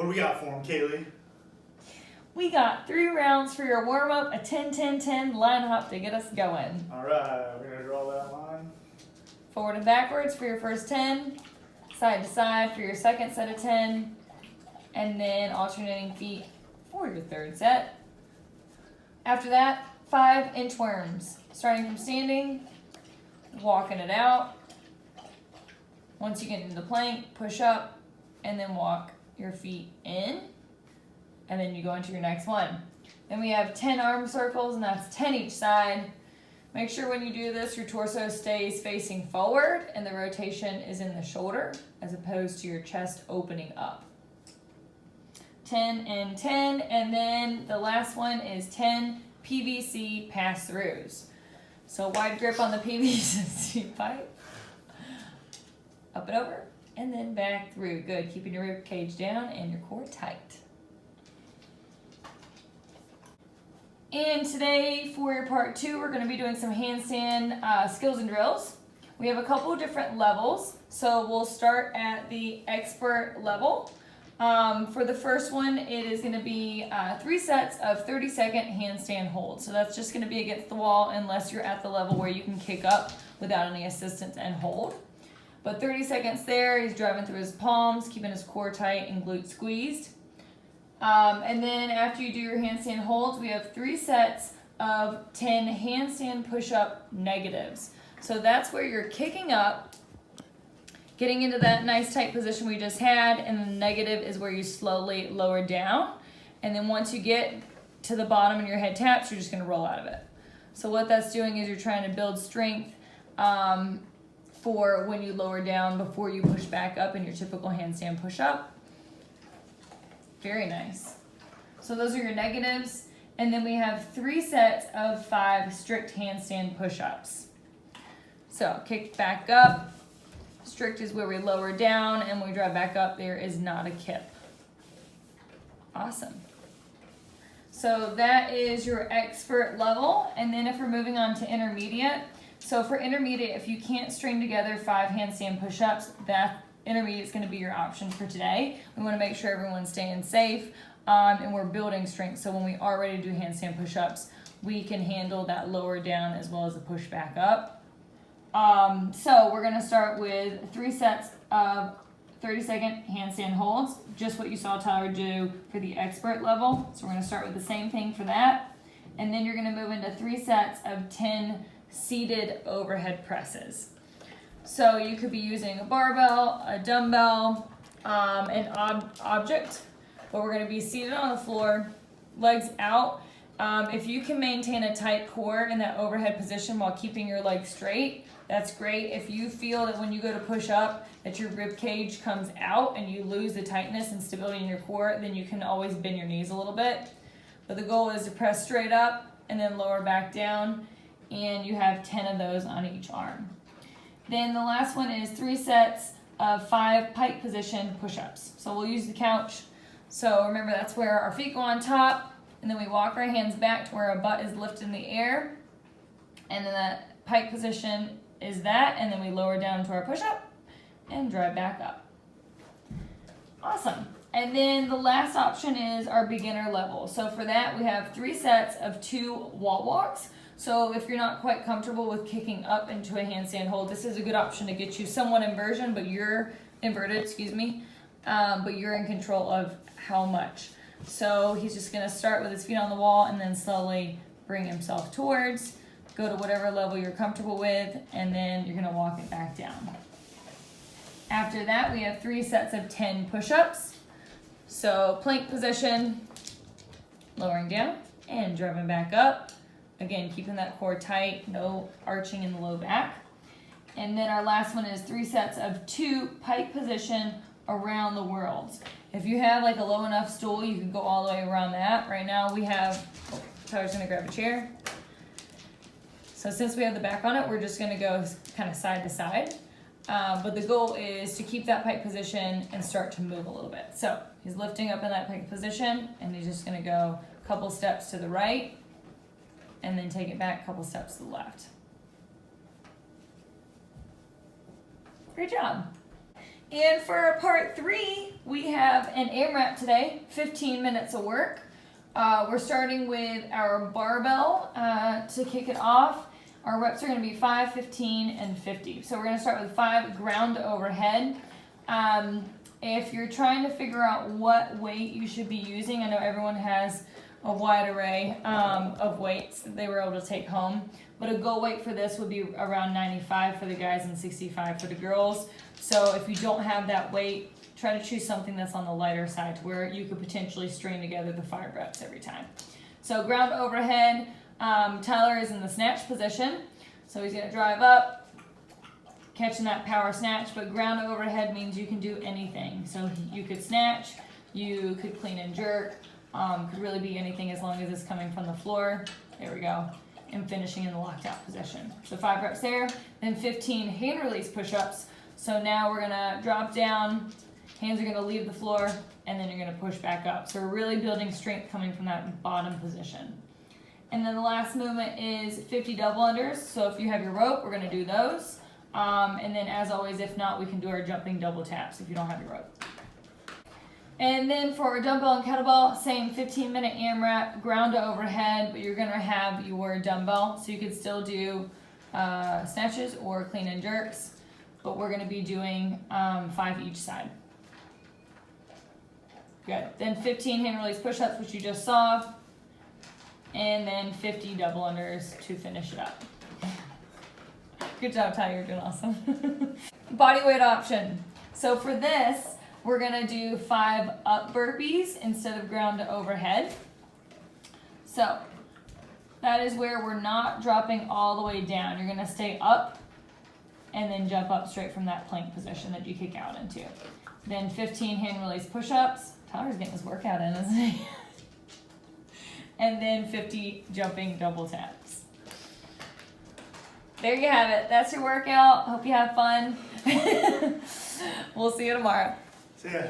What do we got for him, Kaylee? We got 3 rounds for your warm-up, a 10-10-10 line hop to get us going. All right, we're gonna draw that line. Forward and backwards for your first 10, side to side for your second set of 10, and then alternating feet for your third set. After that, 5 inchworms, starting from standing, walking it out. Once you get into the plank, push up, and then walk your feet in, and then you go into your next one. Then we have 10 arm circles, and that's 10 each side. Make sure when you do this, your torso stays facing forward, and the rotation is in the shoulder, as opposed to your chest opening up. 10 and 10, and then the last one is 10 PVC pass-throughs. So wide grip on the PVC pipe, up and over, and then back through. Good, keeping your rib cage down and your core tight. And today for your part 2, we're going to be doing some handstand skills and drills. We have a couple different levels, so we'll start at the expert level. For the first one, it is going to be 3 sets of 30-second handstand holds. So that's just going to be against the wall unless you're at the level where you can kick up without any assistance and hold. But 30 seconds there, he's driving through his palms, keeping his core tight and glute squeezed. And then after you do your handstand holds, we have 3 sets of 10 handstand push-up negatives. So that's where you're kicking up, getting into that nice tight position we just had, and the negative is where you slowly lower down. And then once you get to the bottom and your head taps, you're just gonna roll out of it. So what that's doing is you're trying to build strength for when you lower down before you push back up in your typical handstand push-up. Very nice. So those are your negatives. And then we have 3 sets of 5 strict handstand push-ups. So kick back up. Strict is where we lower down, and when we drive back up, there is not a kip. Awesome. So that is your expert level. And then if we're moving on to intermediate, so for intermediate, if you can't string together 5 handstand push-ups, that intermediate is going to be your option for today. We want to make sure everyone's staying safe, and we're building strength. So when we are ready to do handstand push-ups, we can handle that lower down as well as the push back up. So we're going to start with 3 sets of 30-second handstand holds, just what you saw Tyler do for the expert level. So we're going to start with the same thing for that. And then you're going to move into 3 sets of 10 seated overhead presses. So you could be using a barbell, a dumbbell, an object, but we're going to be seated on the floor, legs out. If you can maintain a tight core in that overhead position while keeping your legs straight, that's great. If you feel that when you go to push up that your rib cage comes out and you lose the tightness and stability in your core, then you can always bend your knees a little bit. But the goal is to press straight up and then lower back down, and you have 10 of those on each arm. Then the last one is 3 sets of 5 pike position push-ups. So we'll use the couch. So remember, that's where our feet go on top, and then we walk our hands back to where our butt is lifted in the air. And then that pike position is that, and then we lower down to our push-up and drive back up. Awesome. And then the last option is our beginner level. So for that, we have 3 sets of 2 wall walks. So if you're not quite comfortable with kicking up into a handstand hold, this is a good option to get you somewhat inverted, but you're in control of how much. So he's just going to start with his feet on the wall and then slowly bring himself towards, go to whatever level you're comfortable with, and then you're going to walk it back down. After that, we have 3 sets of 10 push-ups. So plank position, lowering down and driving back up. Again, keeping that core tight, no arching in the low back. And then our last one is 3 sets of 2 pike position around the worlds. If you have like a low enough stool, you can go all the way around that. Right now we have, Tyler's gonna grab a chair. So since we have the back on it, we're just gonna go kind of side to side. But the goal is to keep that pike position and start to move a little bit. So he's lifting up in that pike position, and he's just gonna go a couple steps to the right, and then take it back a couple steps to the left. Great job. And for part 3, we have an AMRAP today, 15 minutes of work. We're starting with our barbell to kick it off. Our reps are going to be 5, 15, and 50. So we're going to start with 5 ground to overhead. If you're trying to figure out what weight you should be using, I know everyone has a wide array of weights that they were able to take home. But a goal weight for this would be around 95 for the guys and 65 for the girls. So if you don't have that weight, try to choose something that's on the lighter side to where you could potentially string together the 5 reps every time. So ground overhead, Tyler is in the snatch position. So he's gonna drive up, catching that power snatch, but ground overhead means you can do anything. So you could snatch, you could clean and jerk, could really be anything as long as it's coming from the floor. There we go. And finishing in the locked out position. So 5 reps there, then 15 hand release push-ups. So now we're gonna drop down, hands are gonna leave the floor, and then you're gonna push back up. So we're really building strength coming from that bottom position. And then the last movement is 50 double unders. So if you have your rope, we're gonna do those. And then as always, if not, we can do our jumping double taps if you don't have your rope. And then for our dumbbell and kettlebell, same 15-minute AMRAP, ground to overhead, but you're gonna have your dumbbell, so you could still do snatches or clean and jerks, but we're gonna be doing 5 each side. Good. Then 15 hand release push-ups, which you just saw, and then 50 double unders to finish it up. Good job, Ty, you're doing awesome. Body weight option. So for this, we're gonna do 5 up burpees instead of ground to overhead. So that is where we're not dropping all the way down. You're gonna stay up and then jump up straight from that plank position that you kick out into. Then 15 hand release push-ups. Tyler's getting his workout in, isn't he? And then 50 jumping double taps. There you have it. That's your workout. Hope you have fun. We'll see you tomorrow. See ya.